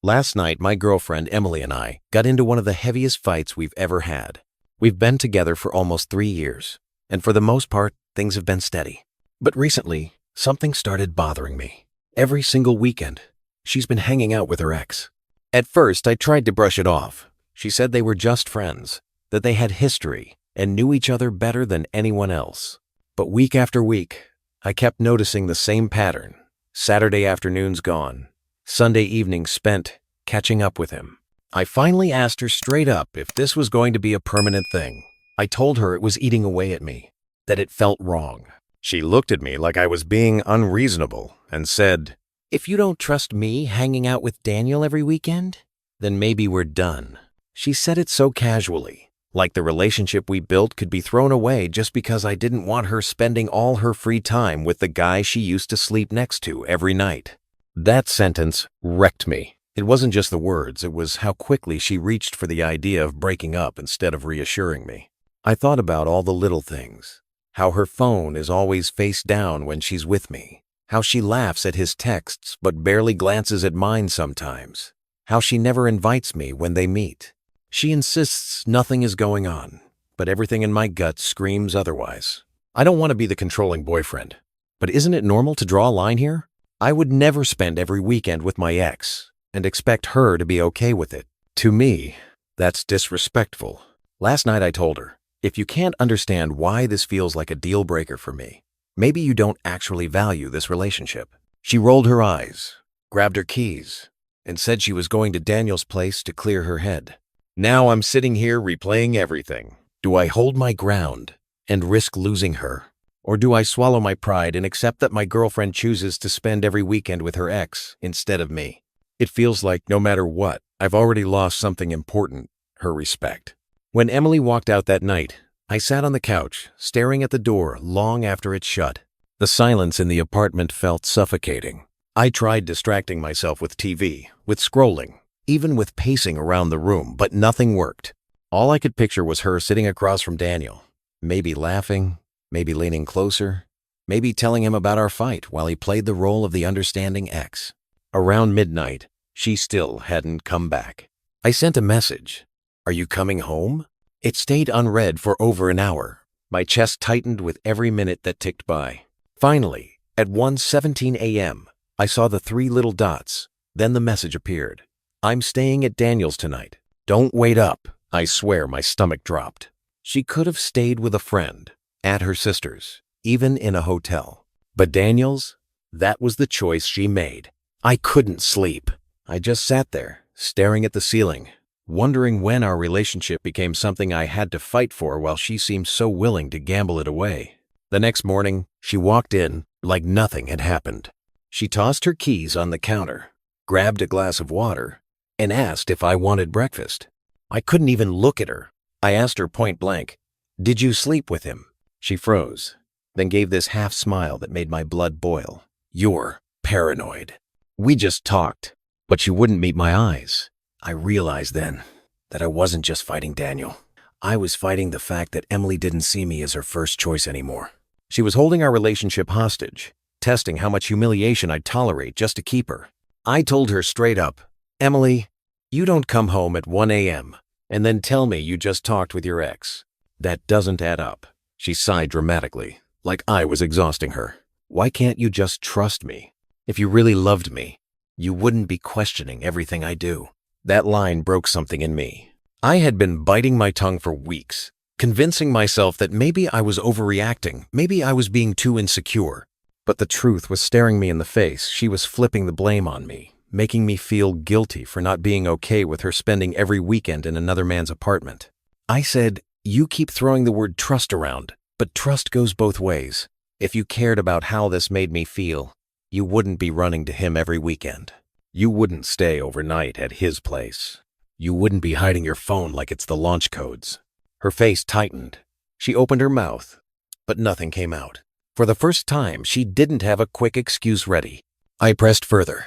Last night, my girlfriend Emily and I got into one of the heaviest fights we've ever had. We've been together for almost 3 years, and for the most part, things have been steady. But recently, something started bothering me. Every single weekend, she's been hanging out with her ex. At first, I tried to brush it off. She said they were just friends, that they had history, and knew each other better than anyone else. But week after week, I kept noticing the same pattern. Saturday afternoons gone, Sunday evenings spent catching up with him. I finally asked her straight up if this was going to be a permanent thing. I told her it was eating away at me, that it felt wrong. She looked at me like I was being unreasonable and said, "If you don't trust me hanging out with Daniel every weekend, then maybe we're done." She said it so casually, like the relationship we built could be thrown away just because I didn't want her spending all her free time with the guy she used to sleep next to every night. That sentence wrecked me. It wasn't just the words, it was how quickly she reached for the idea of breaking up instead of reassuring me. I thought about all the little things. How her phone is always face down when she's with me. How she laughs at his texts but barely glances at mine sometimes. How she never invites me when they meet. She insists nothing is going on, but everything in my gut screams otherwise. I don't want to be the controlling boyfriend, but isn't it normal to draw a line here? I would never spend every weekend with my ex and expect her to be okay with it. To me, that's disrespectful. Last night I told her, if you can't understand why this feels like a deal breaker for me, maybe you don't actually value this relationship. She rolled her eyes, grabbed her keys, and said she was going to Daniel's place to clear her head. Now I'm sitting here replaying everything. Do I hold my ground and risk losing her? Or do I swallow my pride and accept that my girlfriend chooses to spend every weekend with her ex instead of me? It feels like no matter what, I've already lost something important, her respect. When Emily walked out that night, I sat on the couch, staring at the door long after it shut. The silence in the apartment felt suffocating. I tried distracting myself with TV, with scrolling, even with pacing around the room, but nothing worked. All I could picture was her sitting across from Daniel, maybe laughing, maybe leaning closer, maybe telling him about our fight while he played the role of the understanding ex. Around midnight, she still hadn't come back. I sent a message. "Are you coming home?" It stayed unread for over an hour. My chest tightened with every minute that ticked by. Finally, at 1:17 a.m., I saw the 3 little dots. Then the message appeared. "I'm staying at Daniel's tonight. Don't wait up." I swear my stomach dropped. She could have stayed with a friend, at her sister's, even in a hotel. But Daniel's? That was the choice she made. I couldn't sleep. I just sat there, staring at the ceiling, wondering when our relationship became something I had to fight for while she seemed so willing to gamble it away. The next morning, she walked in like nothing had happened. She tossed her keys on the counter, grabbed a glass of water, and asked if I wanted breakfast. I couldn't even look at her. I asked her point blank, "Did you sleep with him?" She froze, then gave this half smile that made my blood boil. "You're paranoid." We just talked, but she wouldn't meet my eyes. I realized then that I wasn't just fighting Daniel. I was fighting the fact that Emily didn't see me as her first choice anymore. She was holding our relationship hostage, testing how much humiliation I'd tolerate just to keep her. I told her straight up, "Emily, you don't come home at 1 a.m. and then tell me you just talked with your ex. That doesn't add up." She sighed dramatically, like I was exhausting her. "Why can't you just trust me? If you really loved me, you wouldn't be questioning everything I do." That line broke something in me. I had been biting my tongue for weeks, convincing myself that maybe I was overreacting, maybe I was being too insecure. But the truth was staring me in the face. She was flipping the blame on me, making me feel guilty for not being okay with her spending every weekend in another man's apartment. I said, "You keep throwing the word trust around, but trust goes both ways. If you cared about how this made me feel, you wouldn't be running to him every weekend. You wouldn't stay overnight at his place. You wouldn't be hiding your phone like it's the launch codes." Her face tightened. She opened her mouth, but nothing came out. For the first time, she didn't have a quick excuse ready. I pressed further.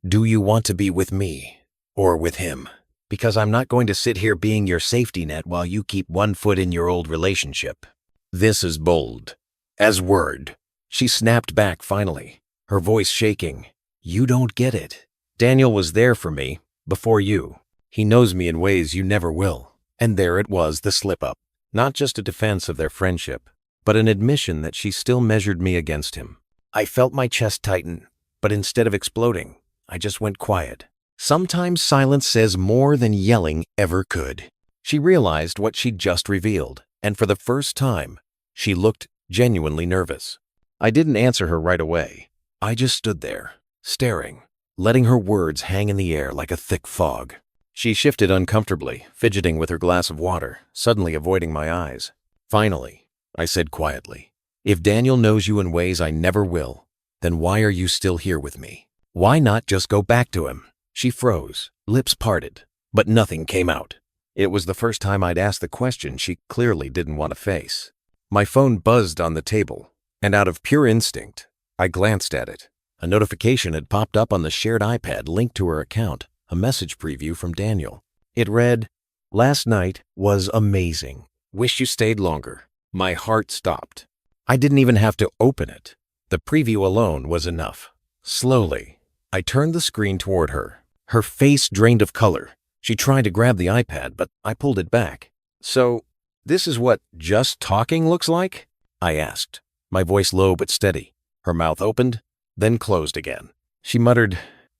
"Do you want to be with me or with him? Because I'm not going to sit here being your safety net while you keep one foot in your old relationship." This is bold. As word. She snapped back finally, her voice shaking. "You don't get it. Daniel was there for me, Before you. He knows me in ways you never will. And there it was, the slip-up. Not just a defense of their friendship, but an admission that she still measured me against him. I felt my chest tighten, but instead of exploding, I just went quiet. Sometimes silence says more than yelling ever could. She realized what she'd just revealed, and for the first time, she looked genuinely nervous. I didn't answer her right away. I just stood there, staring, letting her words hang in the air like a thick fog. She shifted uncomfortably, fidgeting with her glass of water, suddenly avoiding my eyes. Finally, I said quietly, "If Daniel knows you in ways I never will, then why are you still here with me? Why not just go back to him?" She froze, lips parted, but nothing came out. It was the first time I'd asked the question she clearly didn't want to face. My phone buzzed on the table, and out of pure instinct, I glanced at it. A notification had popped up on the shared iPad linked to her account, a message preview from Daniel. It read, "Last night was amazing. Wish you stayed longer." My heart stopped. I didn't even have to open it. The preview alone was enough. Slowly, I turned the screen toward her. Her face drained of color. She tried to grab the iPad, but I pulled it back. "So, this is what just talking looks like?" I asked, my voice low but steady. Her mouth opened, then closed again. She muttered,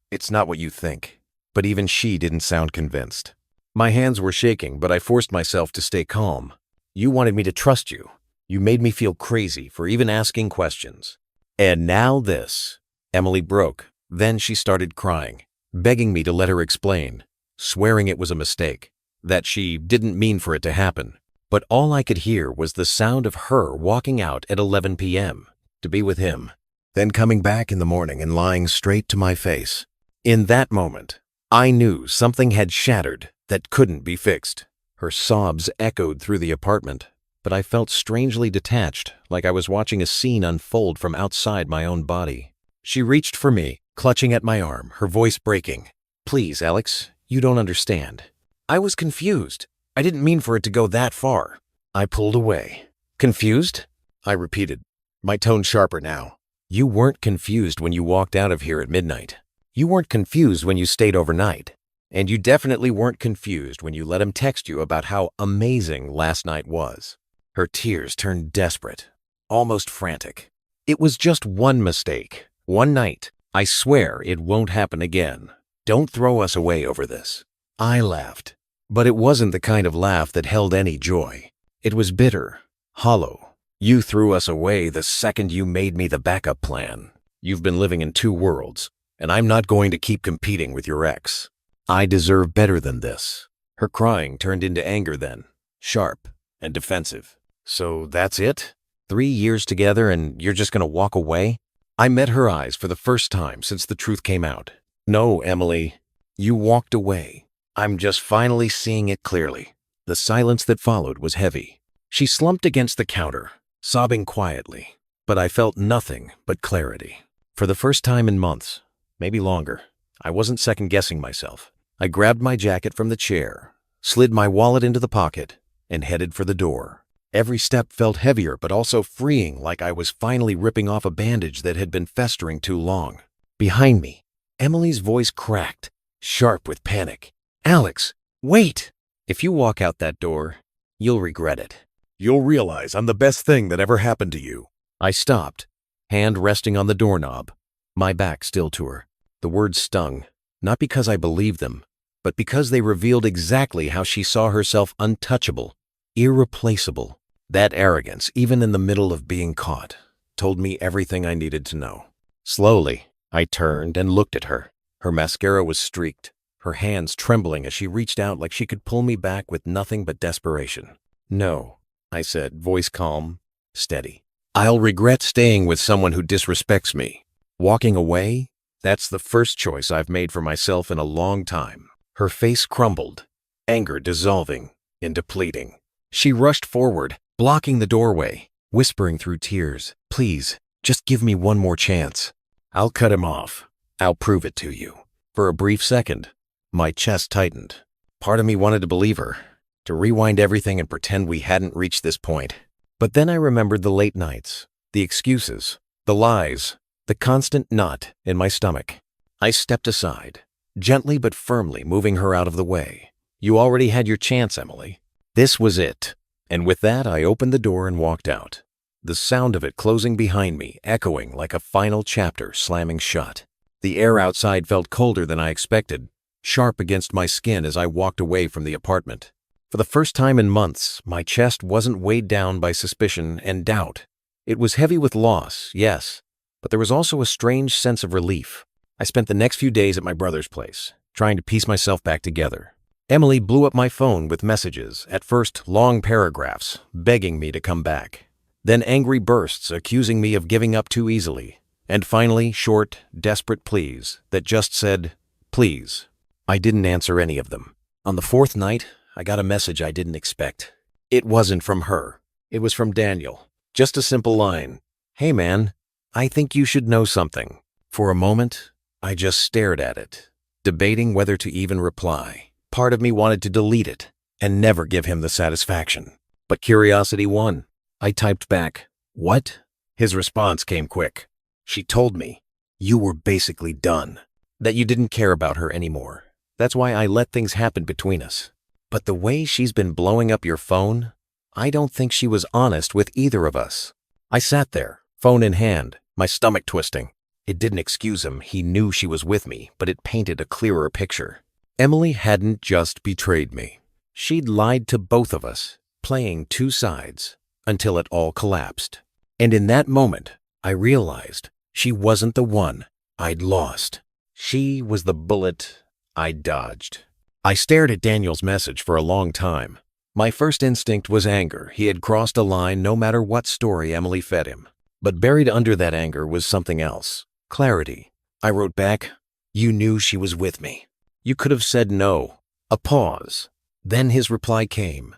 "It's not what you think." But even she didn't sound convinced. My hands were shaking, but I forced myself to stay calm. "You wanted me to trust you. You made me feel crazy for even asking questions. And now this." Emily broke. Then she started crying, begging me to let her explain, swearing it was a mistake, that she didn't mean for it to happen. But all I could hear was the sound of her walking out at 11 p.m. to be with him, then coming back in the morning and lying straight to my face. In that moment, I knew something had shattered that couldn't be fixed. Her sobs echoed through the apartment, but I felt strangely detached, like I was watching a scene unfold from outside my own body. She reached for me, clutching at my arm, her voice breaking. "Please, Alex, you don't understand. I was confused. I didn't mean for it to go that far." I pulled away. "Confused?" I repeated, my tone sharper now. "You weren't confused when you walked out of here at midnight. You weren't confused when you stayed overnight. And you definitely weren't confused when you let him text you about how amazing last night was." Her tears turned desperate, almost frantic. "It was just one mistake, one night. I swear it won't happen again. Don't throw us away over this." I laughed, but it wasn't the kind of laugh that held any joy. It was bitter, hollow. "You threw us away the second you made me the backup plan. You've been living in two worlds, and I'm not going to keep competing with your ex. I deserve better than this." Her crying turned into anger then, sharp and defensive. "So that's it? 3 years together and you're just gonna walk away?" I met her eyes for the first time since the truth came out. "No, Emily, you walked away. I'm just finally seeing it clearly." The silence that followed was heavy. She slumped against the counter, sobbing quietly, but I felt nothing but clarity. For the first time in months, maybe longer, I wasn't second-guessing myself. I grabbed my jacket from the chair, slid my wallet into the pocket, and headed for the door. Every step felt heavier but also freeing, like I was finally ripping off a bandage that had been festering too long. Behind me, Emily's voice cracked, sharp with panic. "Alex, wait! If you walk out that door, you'll regret it. You'll realize I'm the best thing that ever happened to you." I stopped, hand resting on the doorknob, my back still to her. The words stung, not because I believed them, but because they revealed exactly how she saw herself: untouchable, irreplaceable. That arrogance, even in the middle of being caught, told me everything I needed to know. Slowly, I turned and looked at her. Her mascara was streaked, her hands trembling as she reached out like she could pull me back with nothing but desperation. "No," I said, voice calm, steady. "I'll regret staying with someone who disrespects me. Walking away? That's the first choice I've made for myself in a long time." Her face crumbled, anger dissolving into pleading. She rushed forward, blocking the doorway, whispering through tears, "Please, just give me one more chance. I'll cut him off. I'll prove it to you." For a brief second, my chest tightened. Part of me wanted to believe her, to rewind everything and pretend we hadn't reached this point. But then I remembered the late nights, the excuses, the lies, the constant knot in my stomach. I stepped aside, gently but firmly moving her out of the way. "You already had your chance, Emily. This was it." And with that, I opened the door and walked out, the sound of it closing behind me, echoing like a final chapter slamming shut. The air outside felt colder than I expected, sharp against my skin as I walked away from the apartment. For the first time in months, my chest wasn't weighed down by suspicion and doubt. It was heavy with loss, yes, but there was also a strange sense of relief. I spent the next few days at my brother's place, trying to piece myself back together. Emily blew up my phone with messages, at first long paragraphs, begging me to come back. Then angry bursts accusing me of giving up too easily. And finally, short, desperate pleas that just said, "Please." I didn't answer any of them. On the fourth night, I got a message I didn't expect. It wasn't from her. It was from Daniel. Just a simple line. "Hey man, I think you should know something." For a moment, I just stared at it, debating whether to even reply. Part of me wanted to delete it and never give him the satisfaction. But curiosity won. I typed back, "What?" His response came quick. "She told me you were basically done, that you didn't care about her anymore. That's why I let things happen between us. But the way she's been blowing up your phone, I don't think she was honest with either of us." I sat there, phone in hand, my stomach twisting. It didn't excuse him. He knew she was with me, but it painted a clearer picture. Emily hadn't just betrayed me. She'd lied to both of us, playing two sides, until it all collapsed. And in that moment, I realized she wasn't the one I'd lost. She was the bullet I'd dodged. I stared at Daniel's message for a long time. My first instinct was anger. He had crossed a line no matter what story Emily fed him. But buried under that anger was something else. Clarity. I wrote back, "You knew she was with me. You could have said no." A pause. Then his reply came.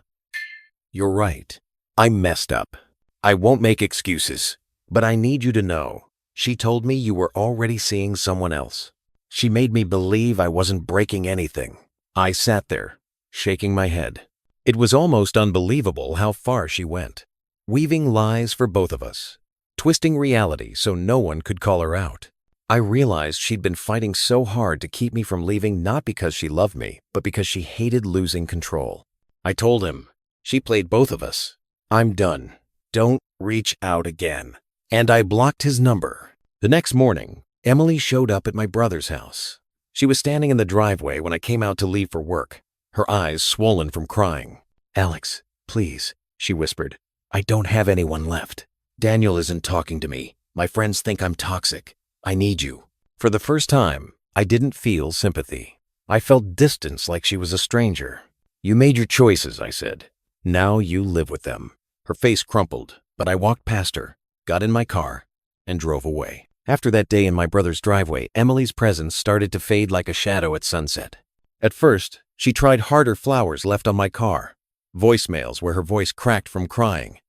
"You're right. I messed up. I won't make excuses. But I need you to know. She told me you were already seeing someone else. She made me believe I wasn't breaking anything." I sat there, shaking my head. It was almost unbelievable how far she went. Weaving lies for both of us. Twisting reality so no one could call her out. I realized she'd been fighting so hard to keep me from leaving, not because she loved me, but because she hated losing control. I told him, "She played both of us. I'm done. Don't reach out again." And I blocked his number. The next morning, Emily showed up at my brother's house. She was standing in the driveway when I came out to leave for work, her eyes swollen from crying. "Alex, please," she whispered. "I don't have anyone left. Daniel isn't talking to me. My friends think I'm toxic. I need you." For the first time, I didn't feel sympathy. I felt distance, like she was a stranger. "You made your choices," I said. "Now you live with them." Her face crumpled, but I walked past her, got in my car, and drove away. After that day in my brother's driveway, Emily's presence started to fade like a shadow at sunset. At first, she tried harder flowers left on my car, voicemails where her voice cracked from crying,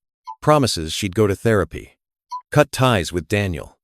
promises she'd go to therapy, cut ties with Daniel,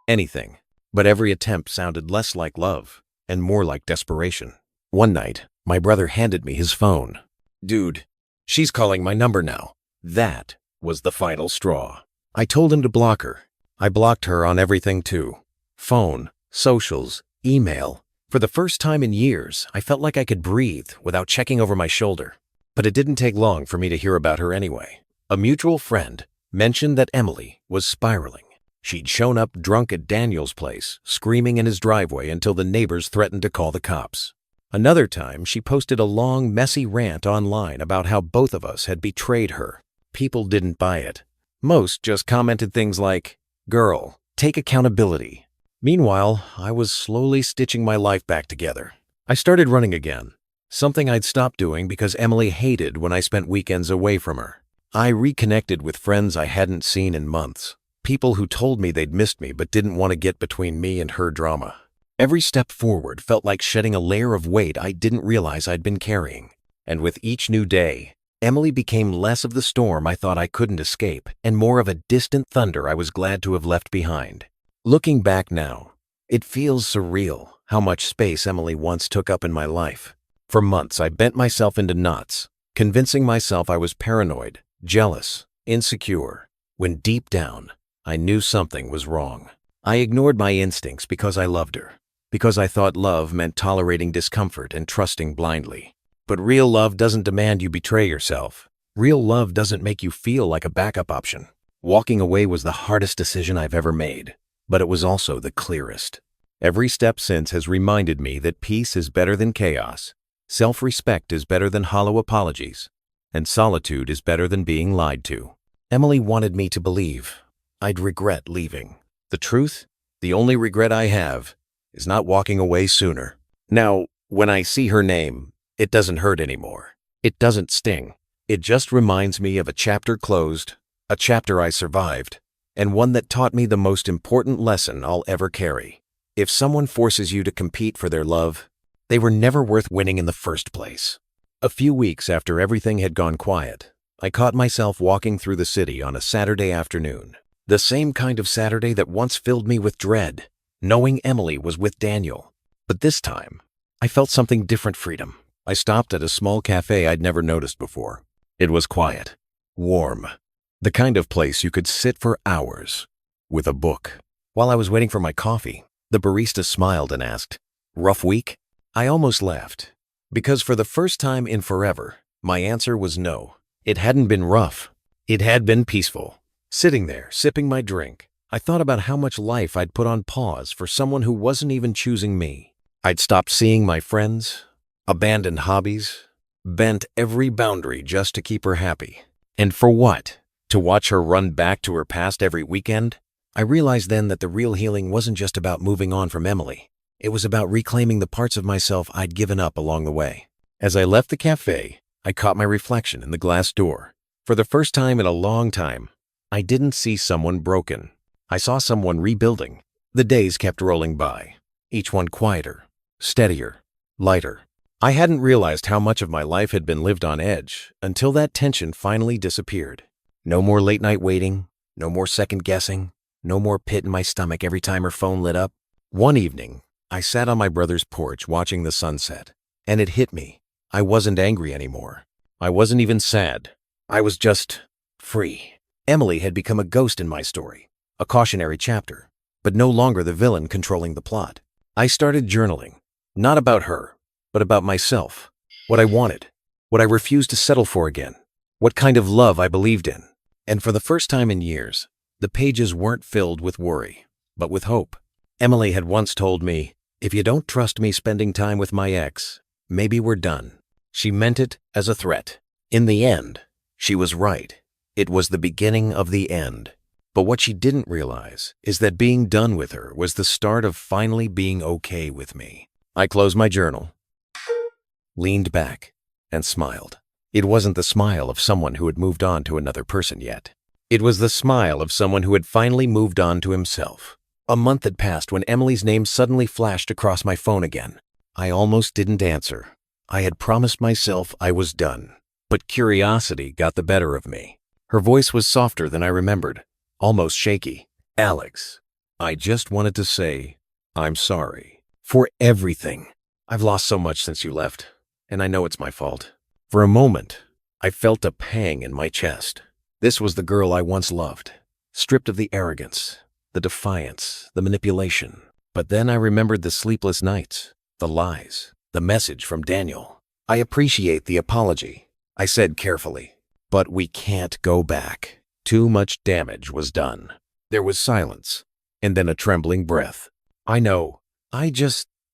anything. But every attempt sounded less like love and more like desperation. One night, my brother handed me his phone. "Dude, she's calling my number now." That was the final straw. I told him to block her. I blocked her on everything too. Phone, socials, email. For the first time in years, I felt like I could breathe without checking over my shoulder. But it didn't take long for me to hear about her anyway. A mutual friend mentioned that Emily was spiraling. She'd shown up drunk at Daniel's place, screaming in his driveway until the neighbors threatened to call the cops. Another time, she posted a long, messy rant online about how both of us had betrayed her. People didn't buy it. Most just commented things like, "Girl, take accountability." Meanwhile, I was slowly stitching my life back together. I started running again, something I'd stopped doing because Emily hated when I spent weekends away from her. I reconnected with friends I hadn't seen in months. People who told me they'd missed me but didn't want to get between me and her drama. Every step forward felt like shedding a layer of weight I didn't realize I'd been carrying. And with each new day, Emily became less of the storm I thought I couldn't escape and more of a distant thunder I was glad to have left behind. Looking back now, it feels surreal how much space Emily once took up in my life. For months, I bent myself into knots, convincing myself I was paranoid, jealous, insecure, when deep down, I knew something was wrong. I ignored my instincts because I loved her, because I thought love meant tolerating discomfort and trusting blindly. But real love doesn't demand you betray yourself. Real love doesn't make you feel like a backup option. Walking away was the hardest decision I've ever made, but it was also the clearest. Every step since has reminded me that peace is better than chaos, self-respect is better than hollow apologies, and solitude is better than being lied to. Emily wanted me to believe I'd regret leaving. The truth? The only regret I have is not walking away sooner. Now, when I see her name, it doesn't hurt anymore. It doesn't sting. It just reminds me of a chapter closed, a chapter I survived, and one that taught me the most important lesson I'll ever carry. If someone forces you to compete for their love, they were never worth winning in the first place. A few weeks after everything had gone quiet, I caught myself walking through the city on a Saturday afternoon. The same kind of Saturday that once filled me with dread, knowing Emily was with Daniel. But this time, I felt something different. Freedom. I stopped at a small cafe I'd never noticed before. It was quiet, warm, the kind of place you could sit for hours with a book. While I was waiting for my coffee, the barista smiled and asked, "Rough week?" I almost laughed, because for the first time in forever, my answer was no. It hadn't been rough. It had been peaceful. Sitting there, sipping my drink, I thought about how much life I'd put on pause for someone who wasn't even choosing me. I'd stopped seeing my friends, abandoned hobbies, bent every boundary just to keep her happy. And for what? To watch her run back to her past every weekend? I realized then that the real healing wasn't just about moving on from Emily. It was about reclaiming the parts of myself I'd given up along the way. As I left the cafe, I caught my reflection in the glass door. For the first time in a long time, I didn't see someone broken. I saw someone rebuilding. The days kept rolling by, each one quieter, steadier, lighter. I hadn't realized how much of my life had been lived on edge until that tension finally disappeared. No more late night waiting, no more second guessing, no more pit in my stomach every time her phone lit up. One evening, I sat on my brother's porch watching the sunset, and it hit me. I wasn't angry anymore. I wasn't even sad. I was just free. Emily had become a ghost in my story, a cautionary chapter, but no longer the villain controlling the plot. I started journaling, not about her, but about myself, what I wanted, what I refused to settle for again, what kind of love I believed in. And for the first time in years, the pages weren't filled with worry, but with hope. Emily had once told me, "If you don't trust me spending time with my ex, maybe we're done." She meant it as a threat. In the end, she was right. It was the beginning of the end. But what she didn't realize is that being done with her was the start of finally being okay with me. I closed my journal, leaned back, and smiled. It wasn't the smile of someone who had moved on to another person yet. It was the smile of someone who had finally moved on to himself. A month had passed when Emily's name suddenly flashed across my phone again. I almost didn't answer. I had promised myself I was done, but curiosity got the better of me. Her voice was softer than I remembered, almost shaky. "Alex, I just wanted to say I'm sorry for everything. I've lost so much since you left, and I know it's my fault." For a moment, I felt a pang in my chest. This was the girl I once loved, stripped of the arrogance, the defiance, the manipulation. But then I remembered the sleepless nights, the lies, the message from Daniel. "I appreciate the apology," I said carefully, "but we can't go back. Too much damage was done." There was silence, and then a trembling breath. "I know. I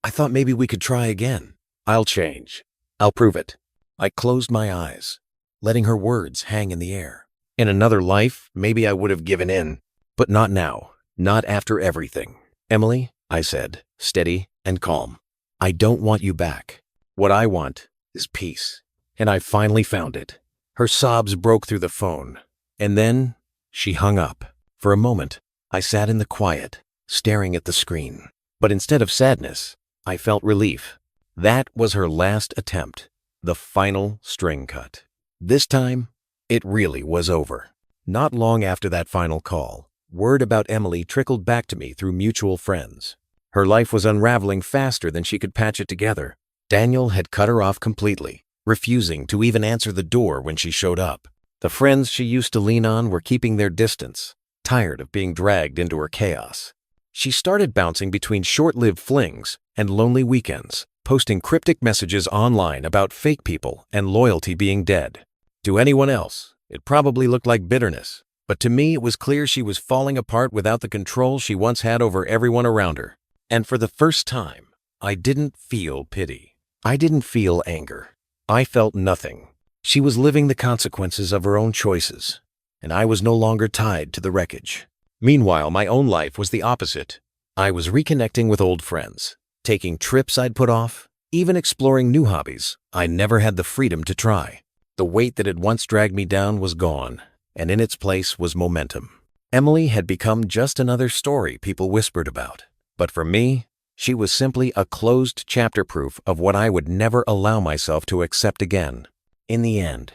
thought maybe we could try again. I'll change. I'll prove it." I closed my eyes, letting her words hang in the air. In another life, maybe I would have given in, but not now, not after everything. "Emily," I said, steady and calm, "I don't want you back. What I want is peace, and I finally found it." Her sobs broke through the phone, and then she hung up. For a moment, I sat in the quiet, staring at the screen. But instead of sadness, I felt relief. That was her last attempt, the final string cut. This time, it really was over. Not long after that final call, word about Emily trickled back to me through mutual friends. Her life was unraveling faster than she could patch it together. Daniel had cut her off completely, refusing to even answer the door when she showed up. The friends she used to lean on were keeping their distance, tired of being dragged into her chaos. She started bouncing between short-lived flings and lonely weekends, posting cryptic messages online about fake people and loyalty being dead. To anyone else, it probably looked like bitterness, but to me it was clear she was falling apart without the control she once had over everyone around her. And for the first time, I didn't feel pity. I didn't feel anger. I felt nothing. She was living the consequences of her own choices, and I was no longer tied to the wreckage. Meanwhile, my own life was the opposite. I was reconnecting with old friends, taking trips I'd put off, even exploring new hobbies I never had the freedom to try. The weight that had once dragged me down was gone, and in its place was momentum. Emily had become just another story people whispered about. But for me, she was simply a closed chapter proof of what I would never allow myself to accept again. In the end,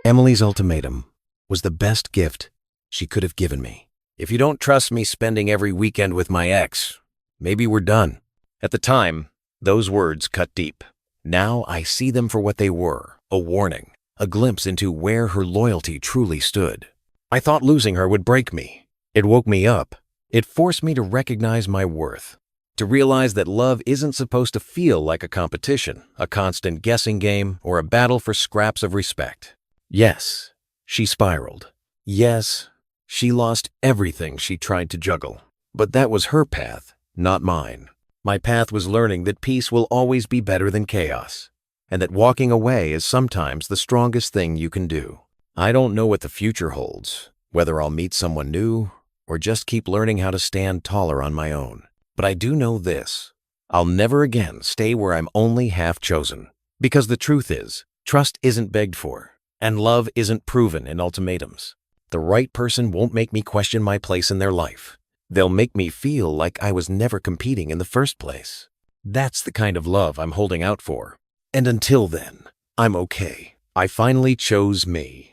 Emily's ultimatum was the best gift she could have given me. If you don't trust me spending every weekend with my ex, maybe we're done. At the time, those words cut deep. Now I see them for what they were, a warning, a glimpse into where her loyalty truly stood. I thought losing her would break me. It woke me up. It forced me to recognize my worth, to realize that love isn't supposed to feel like a competition, a constant guessing game, or a battle for scraps of respect. Yes, she spiraled. Yes, she lost everything she tried to juggle. But that was her path, not mine. My path was learning that peace will always be better than chaos, and that walking away is sometimes the strongest thing you can do. I don't know what the future holds, whether I'll meet someone new or just keep learning how to stand taller on my own. But I do know this: I'll never again stay where I'm only half chosen. Because the truth is, trust isn't begged for, and love isn't proven in ultimatums. The right person won't make me question my place in their life. They'll make me feel like I was never competing in the first place. That's the kind of love I'm holding out for. And until then, I'm okay. I finally chose me.